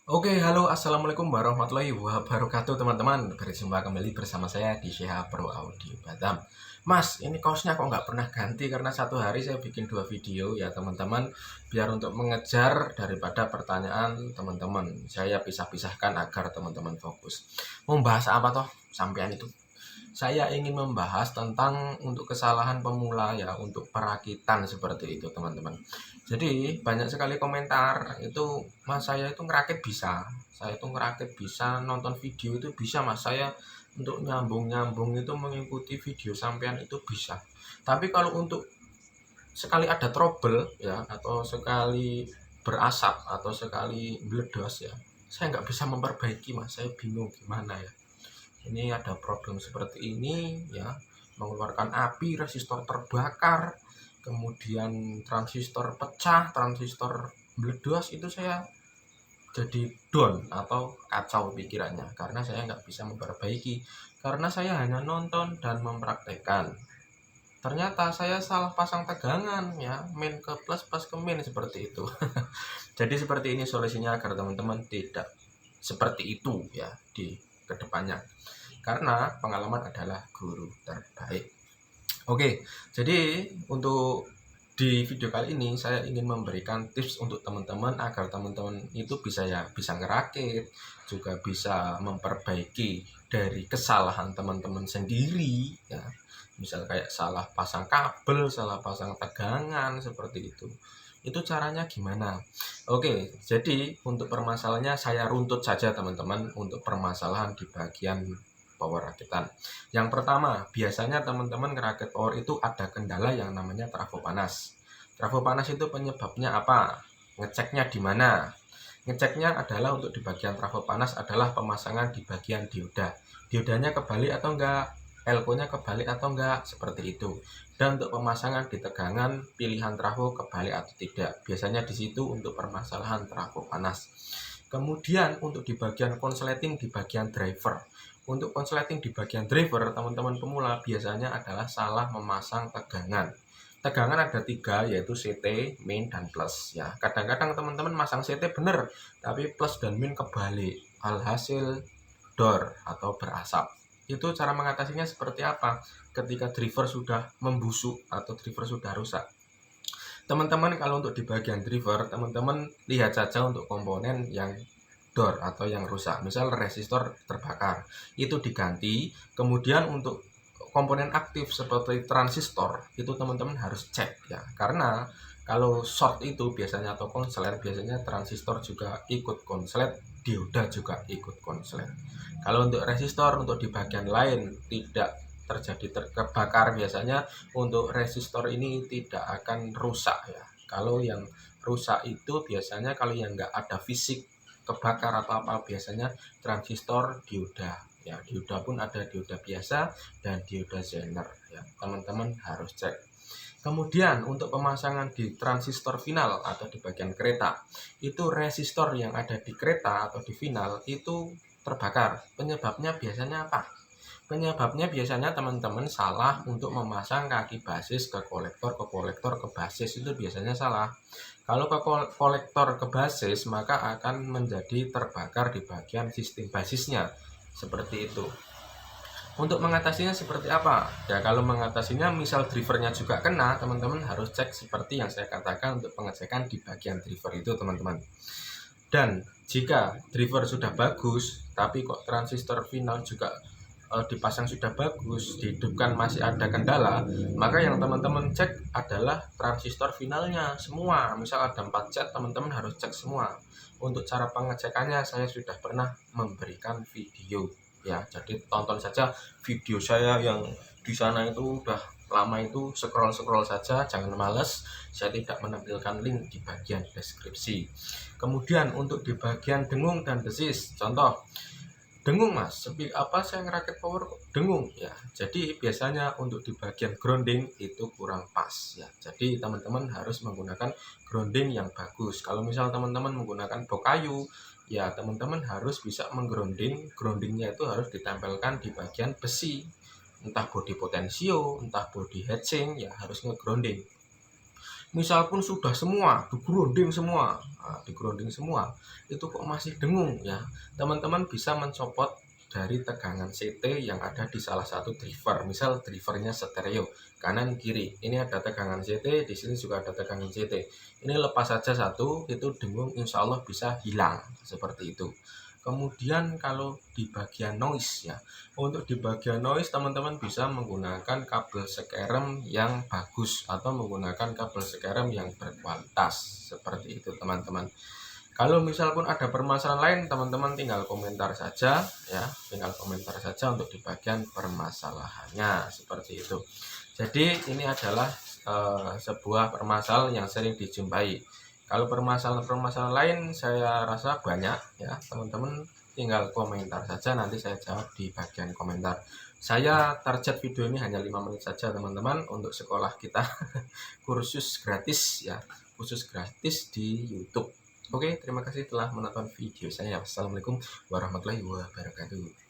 Oke, halo, assalamualaikum warahmatullahi wabarakatuh teman-teman. Berjumpa kembali bersama saya di Syah Pro Audio Batam. Mas, ini kaosnya kok nggak pernah ganti karena satu hari saya bikin dua video ya teman-teman. Biar untuk mengejar daripada pertanyaan teman-teman, saya pisah-pisahkan agar teman-teman fokus. Mau bahas apa toh sampean itu? Saya ingin membahas tentang untuk kesalahan pemula ya, untuk perakitan seperti itu teman-teman. Jadi banyak sekali komentar itu, mas saya itu ngerakit bisa, saya itu ngerakit bisa, nonton video itu bisa mas, saya untuk nyambung-nyambung itu mengikuti video sampean itu bisa. Tapi kalau untuk sekali ada trouble ya, atau sekali berasap atau sekali meledos ya, saya nggak bisa memperbaiki mas, saya bingung gimana ya. Ini ada problem seperti ini ya, mengeluarkan api, resistor terbakar, kemudian transistor pecah, transistor meledos, itu saya jadi down atau kacau pikirannya karena saya nggak bisa memperbaiki, karena saya hanya nonton dan mempraktekkan. Ternyata saya salah pasang tegangan ya, min ke plus, plus ke min, seperti itu. Jadi seperti ini solusinya agar teman-teman tidak seperti itu ya di kedepannya, karena pengalaman adalah guru terbaik. Oke, jadi untuk di video kali ini saya ingin memberikan tips untuk teman-teman agar teman-teman itu bisa ngerakit, juga bisa memperbaiki dari kesalahan teman-teman sendiri ya. Misal kayak salah pasang kabel, salah pasang tegangan seperti itu. Itu caranya gimana? Oke, jadi untuk permasalahannya saya runtut saja teman-teman untuk permasalahan di bagian power rakitan. Yang pertama, biasanya teman-teman ngerakit power itu ada kendala yang namanya trafo panas. Trafo panas itu penyebabnya apa? Ngeceknya di mana? Ngeceknya adalah untuk di bagian trafo panas adalah pemasangan di bagian dioda. Diodanya kebalik atau enggak? Elko-nya kebalik atau enggak? Seperti itu. Dan untuk pemasangan di tegangan, pilihan trafo kebalik atau tidak. Biasanya di situ untuk permasalahan trafo panas. Kemudian untuk di bagian konsleting di bagian driver. Untuk konsleting di bagian driver, teman-teman pemula biasanya adalah salah memasang tegangan. Tegangan ada tiga, yaitu CT, min, dan plus ya. Kadang-kadang teman-teman masang CT bener, tapi plus dan min kebalik, alhasil door atau berasap. Itu cara mengatasinya seperti apa? Ketika driver sudah membusuk atau driver sudah rusak, teman-teman kalau untuk di bagian driver, teman-teman lihat saja untuk komponen yang door atau yang rusak. Misal resistor terbakar, itu diganti. Kemudian untuk komponen aktif seperti transistor, itu teman-teman harus cek ya. Karena kalau short itu biasanya atau konslet, biasanya transistor juga ikut konslet, dioda juga ikut konslet. Kalau untuk resistor, untuk di bagian lain tidak terjadi terbakar, biasanya untuk resistor ini tidak akan rusak ya. Kalau yang rusak itu biasanya kalau yang nggak ada fisik kebakar atau apa, biasanya transistor dioda ya. Dioda pun ada dioda biasa dan dioda Zener ya, teman-teman harus cek. Kemudian untuk pemasangan di transistor final atau di bagian kereta, itu resistor yang ada di kereta atau di final itu terbakar. Penyebabnya biasanya apa? Penyebabnya biasanya teman-teman salah untuk memasang kaki basis ke kolektor ke basis, itu biasanya salah. Kalau ke kolektor ke basis, maka akan menjadi terbakar di bagian sistem basisnya. Seperti itu. Untuk mengatasinya seperti apa? Ya kalau mengatasinya misal drivernya juga kena, teman-teman harus cek seperti yang saya katakan untuk pengecekan di bagian driver itu teman-teman. Dan jika driver sudah bagus, tapi kok transistor final juga dipasang sudah bagus, dihidupkan masih ada kendala, maka yang teman-teman cek adalah transistor finalnya semua. Misal ada 4 set, teman-teman harus cek semua. Untuk cara pengecekannya saya sudah pernah memberikan video ya, jadi tonton saja video saya yang di sana itu udah lama, itu scroll saja, jangan males, saya tidak menampilkan link di bagian deskripsi. Kemudian untuk di bagian dengung dan desis, contoh dengung mas, sepi apa saya ngerakit power dengung ya. Jadi biasanya untuk di bagian grounding itu kurang pas ya. Jadi teman-teman harus menggunakan grounding yang bagus. Kalau misal teman-teman menggunakan box kayu ya, teman-teman harus bisa menggrounding. Groundingnya itu harus ditempelkan di bagian besi, entah body potensio, entah body heatsink ya, harus ngegrounding. misal pun sudah semua digrunding semua, digrunding semua itu kok masih dengung ya, teman-teman bisa mencopot dari tegangan CT yang ada di salah satu driver. Misal drivernya stereo kanan kiri, ini ada tegangan CT, di sini juga ada tegangan CT, ini lepas saja satu, itu dengung insya Allah bisa hilang seperti itu. Kemudian kalau di bagian noise ya, untuk di bagian noise teman-teman bisa menggunakan kabel sekerem yang bagus atau menggunakan kabel sekerem yang berkualitas seperti itu teman-teman. Kalau misal pun ada permasalahan lain, teman-teman tinggal komentar saja ya, tinggal komentar saja untuk di bagian permasalahannya seperti itu. Jadi ini adalah sebuah permasalahan yang sering dijumpai. Kalau permasalahan-permasalahan lain saya rasa banyak ya, teman-teman tinggal komentar saja, nanti saya jawab di bagian komentar. Saya target video ini hanya 5 menit saja teman-teman, untuk sekolah kita kursus gratis ya, khusus gratis di YouTube. Oke, terima kasih telah menonton video saya. Wassalamualaikum warahmatullahi wabarakatuh.